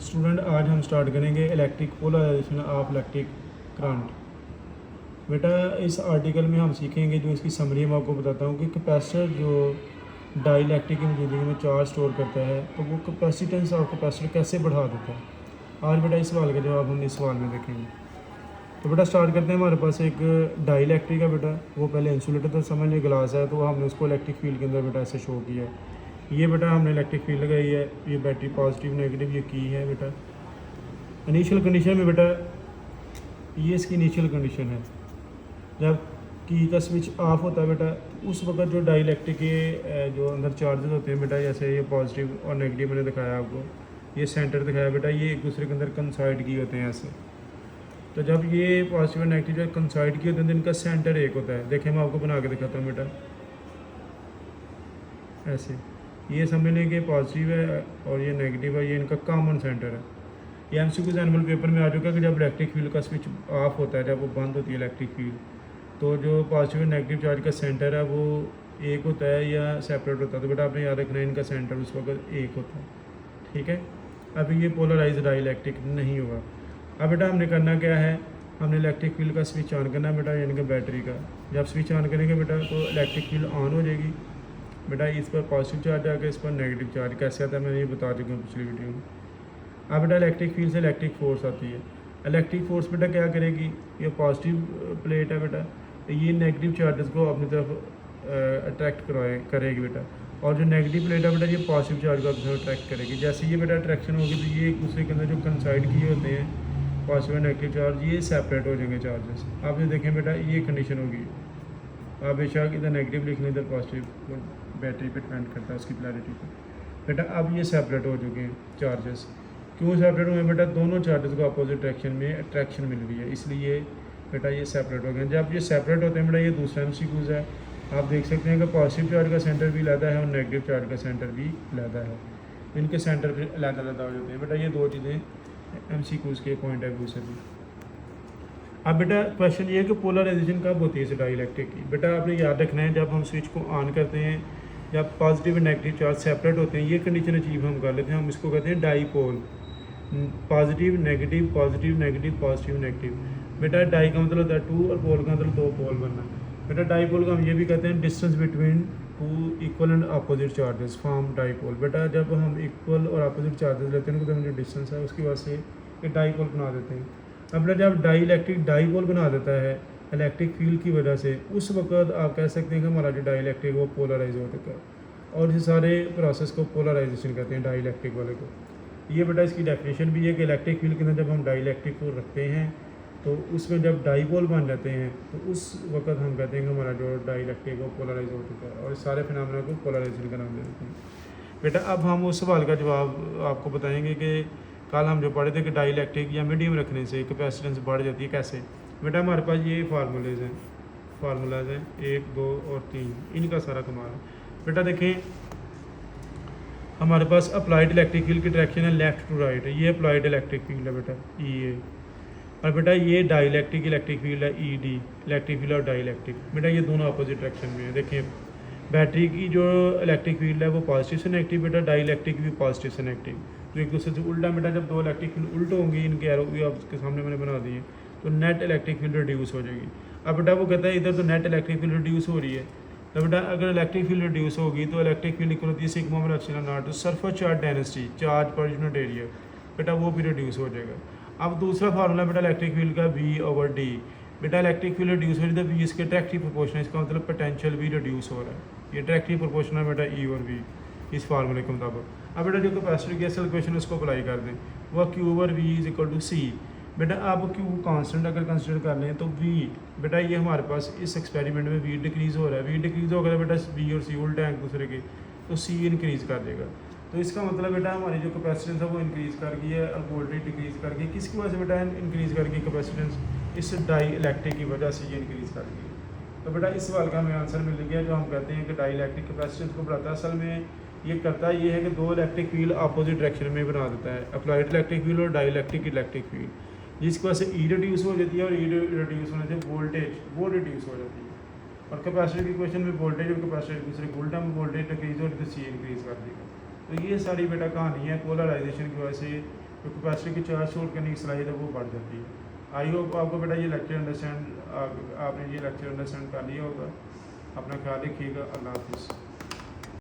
Student आज हम start करेंगे electric polarization of electric current. बेटा इस आर्टिकल में हम सीखेंगे, जो इसकी समरी मैं आपको बताता हूँ कि कैपेसिटर जो डाइलेक्ट्रिक की मौजूदगी में चार्ज स्टोर करता है तो वो कैपेसिटेंस ऑफ कैपेसिटर कैसे बढ़ा देता है। आज बेटा इस सवाल का जवाब हम इस सवाल में देखेंगे। तो बेटा स्टार्ट करते हैं। हमारे पास एक डाइलेक्ट्रिक है बेटा, वो पहले इंसुलेटर था, समझ लिया ग्लास है, तो हमने उसको इलेक्ट्रिक फील्ड के अंदर बेटा ऐसे शो किया है। ये बेटा हमने इलेक्ट्रिक फील्ड लगाई है, ये बैटरी पॉजिटिव नेगेटिव ये की है बेटा। इनिशियल कंडीशन में बेटा ये इसकी इनिशियल कंडीशन है, जब की का स्विच ऑफ होता है बेटा तो उस वक्त जो डाइलेक्ट्रिक के जो अंदर चार्जेस होते हैं बेटा, जैसे ये पॉजिटिव और नेगेटिव मैंने दिखाया आपको, ये सेंटर दिखाया बेटा, ये एक दूसरे के अंदर कंसाइड किए होते हैं ऐसे। तो जब ये पॉजिटिव और नेगेटिव जो कंसाइड किए होते हैं तो इनका सेंटर एक होता है। देखिए मैं आपको बना के दिखाता हूँ बेटा, ऐसे ये समझ लें कि पॉजिटिव है और ये नेगेटिव है, ये इनका कॉमन सेंटर है। ये एमसीक्यू एनुअल पेपर में आ चुका है कि जब इलेक्ट्रिक फील्ड का स्विच ऑफ होता है, जब वो बंद होती है इलेक्ट्रिक फील्ड, तो जो पॉजिटिव और नेगेटिव चार्ज का सेंटर है वो एक होता है या सेपरेट होता है। तो बेटा आपने याद रखना है इनका सेंटर उस वक्त एक होता है, ठीक है। अभी ये पोलराइज डाइलेक्ट्रिक नहीं होगा। अब बेटा हमने करना क्या है, हमने इलेक्ट्रिक फील्ड का स्विच ऑन करना है बेटा, यानी कि बैटरी का। जब स्विच ऑन करेंगे बेटा तो इलेक्ट्रिक फील्ड ऑन हो जाएगी बेटा, इस पर पॉजिटिव चार्ज आ गया, इस पर नेगेटिव चार्ज। कैसे आता है मैंने ये बता चुका हूँ पिछली वीडियो में। अब बेटा इलेक्ट्रिक फील्ड से इलेक्ट्रिक फोर्स आती है। इलेक्ट्रिक फोर्स बेटा क्या करेगी, ये पॉजिटिव प्लेट है बेटा, ये नेगेटिव चार्जेस को अपनी तरफ अट्रैक्ट करेगी बेटा, और जो नेगेटिव प्लेट है बेटा ये पॉजिटिव चार्ज को अपनी तरफ अट्रैक्ट करेगी। जैसे ये बेटा अट्रैक्शन होगी तो ये एक दूसरे के अंदर जो कंसाइड किए होते हैं पॉजिटिव और नेगेटिव चार्ज, ये सेपरेट हो जाएंगे चार्जेस। आप ये देखें बेटा, ये कंडीशन होगी। आप बेशक इधर नेगेटिव लिख लें, इधर पॉजिटिव, बैटरी पे डिपेंड करता है उसकी पोलैरिटी पर बेटा। अब ये सेपरेट हो चुके हैं चार्जेस। क्यों सेपरेट हुए बेटा, दोनों चार्जेस को अपोजिट डायरेक्शन में अट्रैक्शन मिल रही है, इसलिए बेटा ये सेपरेट हो गए। जब ये सेपरेट होते हैं बेटा, ये दूसरा एमसीक्यूज है, आप देख सकते हैं कि पॉजिटिव चार्ज का सेंटर भी अलग है और नेगेटिव चार्ज का सेंटर भी अलग है, इनके सेंटर भी अलग अलग हो जाते हैं बेटा। ये दो चीज़ें एमसीक्यूज के पॉइंट ऑफ व्यू से भी। अब बेटा क्वेश्चन ये है कि पोलराइजेशन कब होती है इस डाइलेक्ट्रिक की। बेटा आपने याद रखना है, जब हम स्विच को ऑन करते हैं, जब पॉजिटिव और नेगेटिव चार्ज सेपरेट होते हैं, ये कंडीशन अचीव हम कर लेते हैं, हम इसको कहते हैं dipole. Positive negative positive negative positive negative. बेटा डाई का मतलब होता है टू और पोल का मतलब दो पोल बनना। बेटा डाईपोल को हम ये भी कहते हैं distance between two equal and opposite charges form dipole. बेटा जब हम इक्वल और अपोजिट चार्जेस लेते हैं तो जो डिस्टेंस है उसकी वजह से एक डाईपोल बना देते हैं। अब बेटा जब डाइलेक्ट्रिक डाईपोल बना देता है इलेक्ट्रिक फील्ड की वजह से, उस वक्त आप कह सकते हैं कि हमारा जो डाइलेक्ट्रिक वो पोलराइज हो चुका है, और इस सारे प्रोसेस को पोलराइजेशन कहते हैं डाइलेक्ट्रिक वाले को। ये बेटा इसकी डेफिनेशन भी है कि इलेक्ट्रिक फील्ड के अंदर जब हम डाइलेक्ट्रिक को रखते हैं तो उसमें जब डाईपोल बन जाते हैं तो उस वक्त हम कहते हैं कि हमारा जो डाइलेक्ट्रिक वो पोलराइज हो चुका है, और इस सारे फिनोमेना को पोलराइजेशन का नाम दे देते हैं। बेटा अब हम उस सवाल का जवाब आपको बताएंगे कि कल हम जो पढ़े थे कि डाइलेक्ट्रिक या मीडियम रखने से कैपेसिटेंस बढ़ जाती है। कैसे बेटा, हमारे पास ये फार्मूलाज हैं 1 2 और 3, इनका सारा कमाल है बेटा। देखें हमारे पास अप्लाइड इलेक्ट्रिक फील्ड की डायरेक्शन है लेफ्ट टू राइट, ये अप्लाइड इलेक्ट्रिक फील्ड है बेटा ई ए, और बेटा ये डाइलेक्ट्रिक इलेक्ट्रिक फील्ड है ई डी, इलेक्ट्रिक फील्ड और डाइलेक्ट्रिक। बेटा ये दोनों अपोजिट डायरेक्शन में है। देखें बैटरी की जो इलेक्ट्रिक फील्ड है वो पॉजिटिव से नेगेटिव, बेटा डाइलेक्ट्रिक भी पॉजिटिव से नेगेटिव, तो एक दूसरे से उल्टा। बेटा जब दो इलेक्ट्रिक फील्ड उल्ट होंगी, इनके एरो भी आपके सामने मैंने बना दिए, तो नेट इलेक्ट्रिक फील्ड रिड्यूस हो जाएगी। अब बेटा वो कहता है इधर तो नेट इलेक्ट्रिक फील्ड रिड्यूस हो रही है, तो बेटा अगर इलेक्ट्रिक फील्ड रिड्यूस होगी तो इलेक्ट्रिक फील्ड इक्वल होती है सिग्मा में epsilon naught two surface charge density, charge per unit area, बेटा वो भी रिड्यूस हो जाएगा। अब दूसरा फार्मूला बेटा इलेक्ट्रिक फील्ड का V/D। बेटा इलेक्ट्रिक फील्ड रिड्यूस हो रही है तो V इसके डायरेक्टली प्रोपोर्शनल, इसका मतलब पोटेंशियल भी रिड्यूस हो रहा है, ये डायरेक्टली प्रोपोर्शनल बेटा E और V इस फार्मूले के मुताबिक। अब बेटा जो कैपेसिटर की असल क्वेश्चन उसको अप्लाई कर दें, वह Q/V=C। बेटा आप Q कांस्टेंट अगर कंसिडर कर लें तो V, बेटा ये हमारे पास इस एक्सपेरिमेंट में V डिक्रीज़ हो रहा है, V डिक्रीज़ होगा बेटा V और C उल्टा है एक दूसरे के, तो C इंक्रीज़ कर देगा। तो इसका मतलब बेटा हमारी जो कैपेसिटेंस है वो इंक्रीज़ कर गई है और वोल्टेज डिक्रीज़ कर गई। किसकी वजह से बेटा इंक्रीज़ कर गई कैपेसिटेंस, इस डाई इलेक्ट्रिक की वजह से ये इंक्रीज़ कर गई। तो बेटा इस सवाल का हमें आंसर मिल गया, जो हम कहते हैं कि डाई इलेक्ट्रिक कैपेसिटेंस को बढ़ाता है। असल में ये करता ये है कि दो इलेक्ट्रिक फील्ड अपोजिट डायरेक्शन में बना देता है, अप्लाइड इलेक्ट्रिक फील्ड और डाई इलेक्ट्रिक फील्ड, जिसकी वजह से ई रिड्यूस हो जाती है, और ई रिड्यूस होने से वोल्टेज वो रिड्यूस हो जाती है। और कैपेसिटर की क्वेश्चन में वोल्टेज और कैपेसिटर एक दूसरे को उल्टा में वोल्टेज डिक्रीज हो तो सी इंक्रीज़ कर देगा। तो ये सारी बेटा कहानी है पोलराइजेशन की वजह से तो कैपेसिटी की चार्ज होल्ड करने की सलाहियत है वो बढ़ जाती है। आई होप आपको बेटा ये लेक्चर अंडरस्टैंड आपने ये लेक्चर अंडरस्टैंड कर लिया होगा। अपना ख्याल रखिएगा। अल्लाह हाफिज़।